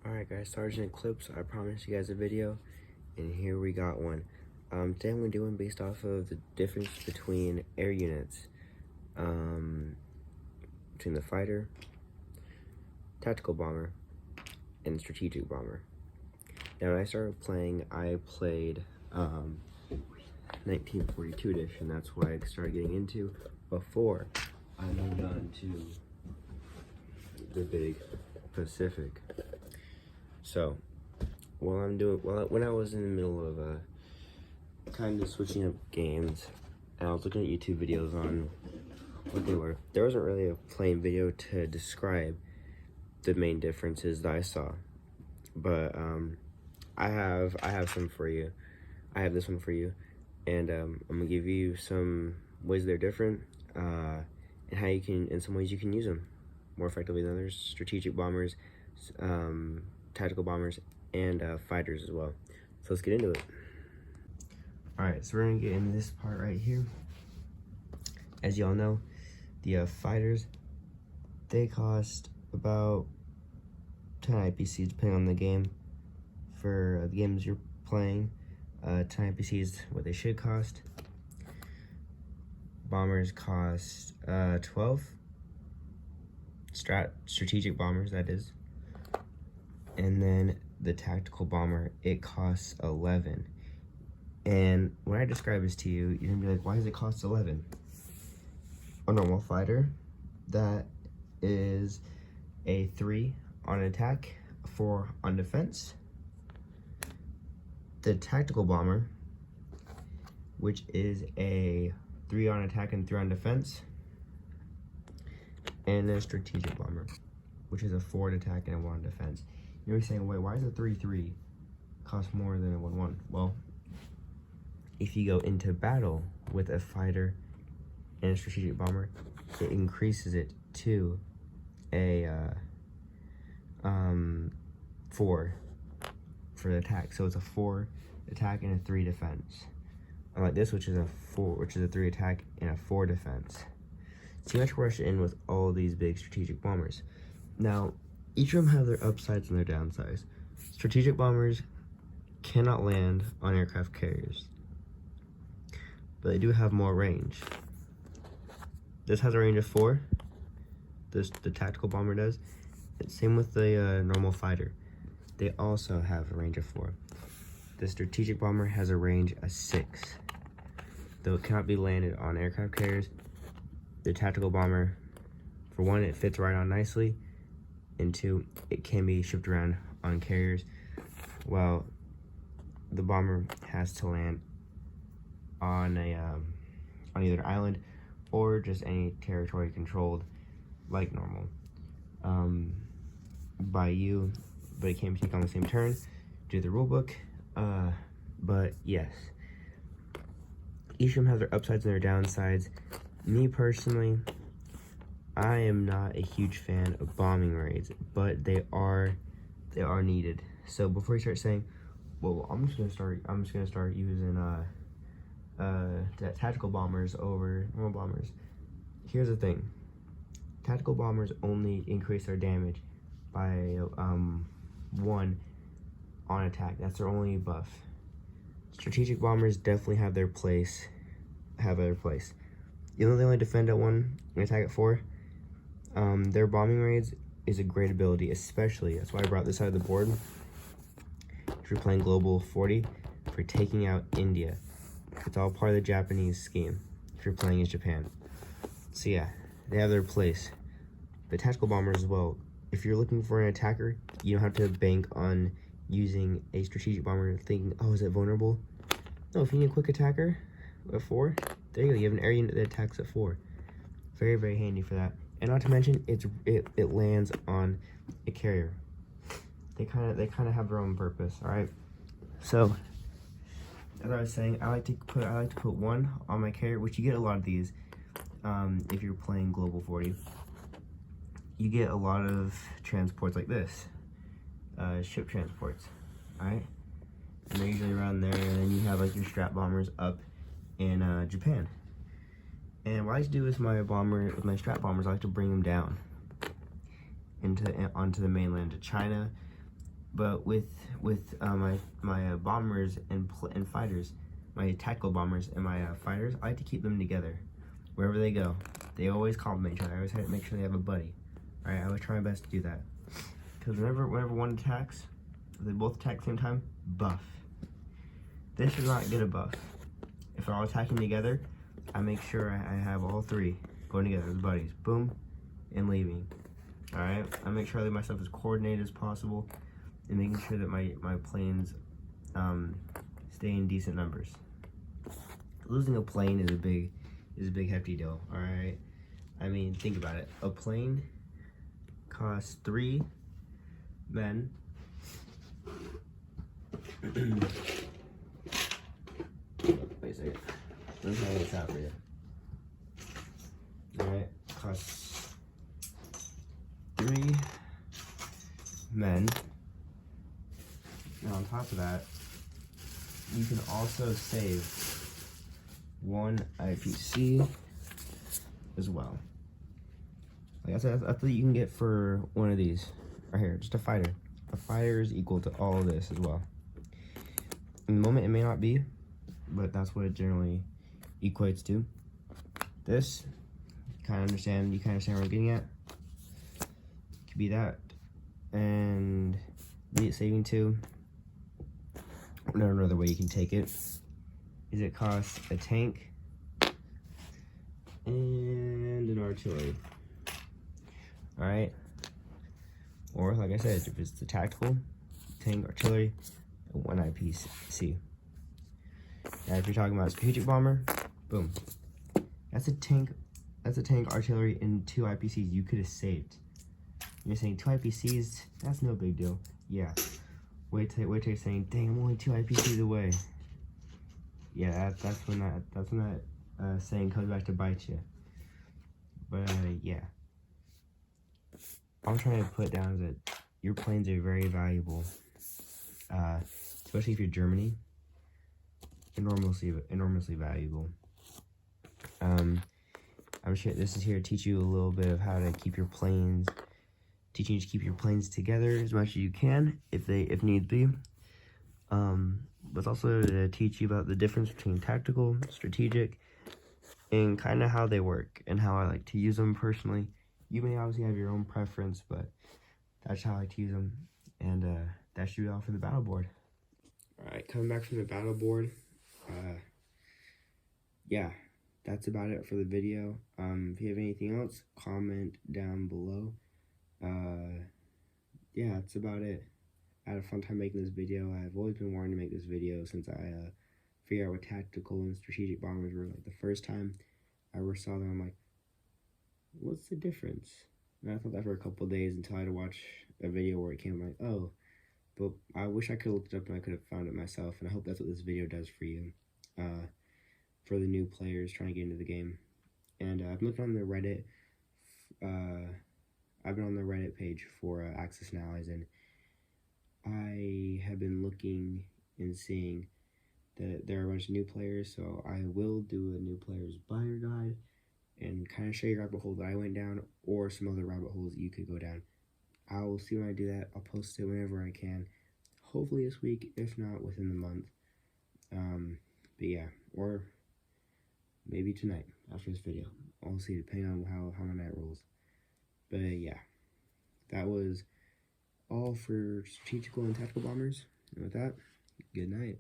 Alright guys, Sergeant Eclipse, I promised you guys a video, and here we got one. Today I'm going to do one based off of the difference between air units, between the fighter, tactical bomber, and strategic bomber. Now when I started playing, I played 1942 edition. That's what I started getting into before I moved on to the big Pacific. So, when I was in the middle of kind of switching up games, and I was looking at YouTube videos on what they were, there wasn't really a plain video to describe the main differences that I saw. But I have some for you. I have this one for you, and I'm gonna give you some ways they're different, and how you can, in some ways you can use them more effectively than others. Strategic bombers, tactical bombers, and fighters as well. So let's get into it. Alright, so we're gonna get into this part right here. As y'all know, the fighters, they cost about 10 IPCs depending on the game. For the games you're playing, 10 IPCs what they should cost. Bombers cost 12. Strategic bombers, that is. And then the tactical bomber, it costs 11. And when I describe this to you, you're gonna be like, why does it cost 11? A normal fighter, that is a 3 on attack, a 4 on defense. The tactical bomber, which is a 3 on attack and 3 on defense. And a strategic bomber, which is a 4 on attack and a 1 on defense. You're saying, wait, why does a 3-3 cost more than a 1-1? Well, if you go into battle with a fighter and a strategic bomber, it increases it to a 4 for the attack. So it's a 4 attack and a 3 defense. Unlike this, which is a 3 attack and a 4 defense. See much rush in with all these big strategic bombers. Now, each of them have their upsides and their downsides. Strategic bombers cannot land on aircraft carriers, but they do have more range. This has a range of 4. The tactical bomber does. And same with the normal fighter. They also have a range of 4. The strategic bomber has a range of 6. Though it cannot be landed on aircraft carriers, the tactical bomber, for one, it fits right on nicely, and 2, it can be shipped around on carriers, while the bomber has to land on either an island or just any territory controlled like normal by you, but it can't take on the same turn due to the rule book. But yes, each of them have their upsides and their downsides. Me personally, I am not a huge fan of bombing raids, but they are needed. So before you start saying, well, I'm just gonna start using tactical bombers over normal bombers. Here's the thing: tactical bombers only increase their damage by 1 on attack. That's their only buff. Strategic bombers definitely have their place. Even though they only defend at 1 and attack at 4, their bombing raids is a great ability, especially, that's why I brought this out of the board, if you're playing Global 40, for taking out India. It's all part of the Japanese scheme, if you're playing as Japan. So yeah, they have their place. The tactical bombers as well. If you're looking for an attacker, you don't have to bank on using a strategic bomber thinking, oh, is it vulnerable? No, if you need a quick attacker at 4, there you go, you have an air unit that attacks at 4. Very, very handy for that. And not to mention, it lands on a carrier. They kind of have their own purpose. All right. So as I was saying, I like to put 1 on my carrier, which you get a lot of these if you're playing Global 40. You get a lot of transports like this, ship transports. All right, and they're usually around there. And then you have like your strat bombers up in Japan. And what I like to do with my strat bombers, I like to bring them down onto the mainland, to China, But with my bombers and fighters, my tactical bombers and my fighters, I like to keep them together wherever they go. They always complement each other. I always have to make sure they have a buddy. All right, I always try my best to do that. Because whenever one attacks, if they both attack at the same time, buff. This does not get a buff. If they're all attacking together, I make sure I have all three going together as buddies. Boom, and leaving. All right, I make sure I leave myself as coordinated as possible, and making sure that my planes stay in decent numbers. Losing a plane is a big hefty deal. All right, I mean, think about it. A plane costs 3 men. Wait a second. Let me try this out for you. All right, costs 3 men. Now on top of that, you can also save 1 IPC as well. Like I said, that's what you can get for one of these right here, just a fighter. A fighter is equal to all of this as well. In the moment, it may not be, but that's what it generally equates to. This, you kind of understand what I'm getting at. Could be that, and be it saving 2. Another way you can take it is it costs a tank and an artillery. All right, or like I said, if it's the tactical, tank, artillery, and 1 IPC. Now, if you're talking about a strategic bomber, boom, that's a tank, artillery, and 2 IPCs you could have saved. You're saying 2 IPCs, that's no big deal. Yeah. Wait till you're saying, dang, I'm only 2 IPCs away. Yeah, that's when that saying comes back to bite you. But yeah, all I'm trying to put down is that your planes are very valuable, especially if you're Germany. Enormously valuable. I'm sure this is here to teach you a little bit of how to keep your planes. Teaching you to keep your planes together as much as you can, if needs be. But also to teach you about the difference between tactical, strategic, and kind of how they work and how I like to use them personally. You may obviously have your own preference, but that's how I like to use them. And that should be all for the battle board. All right, coming back from the battle board. Yeah, that's about it for the video. If you have anything else, comment down below. Yeah, that's about it. I had a fun time making this video. I've always been wanting to make this video since I figured out what tactical and strategic bombers were. Like the first time I ever saw them, I'm like, what's the difference? And I thought that for a couple of days until I had to watch a video where it came like, oh, but I wish I could have looked it up and I could have found it myself. And I hope that's what this video does for you, for the new players trying to get into the game. And I've looked on the Reddit. I've been on the Reddit page for Axis and Allies, and I have been looking and seeing that there are a bunch of new players, so I will do a new player's buyer guide and kind of show you rabbit hole that I went down, or some other rabbit holes that you could go down. I will see when I do that. I'll post it whenever I can. Hopefully this week, if not within the month. But yeah, or maybe tonight after this video. I'll see, depending on how my night rolls. But yeah, that was all for strategical and tactical bombers. And with that, good night.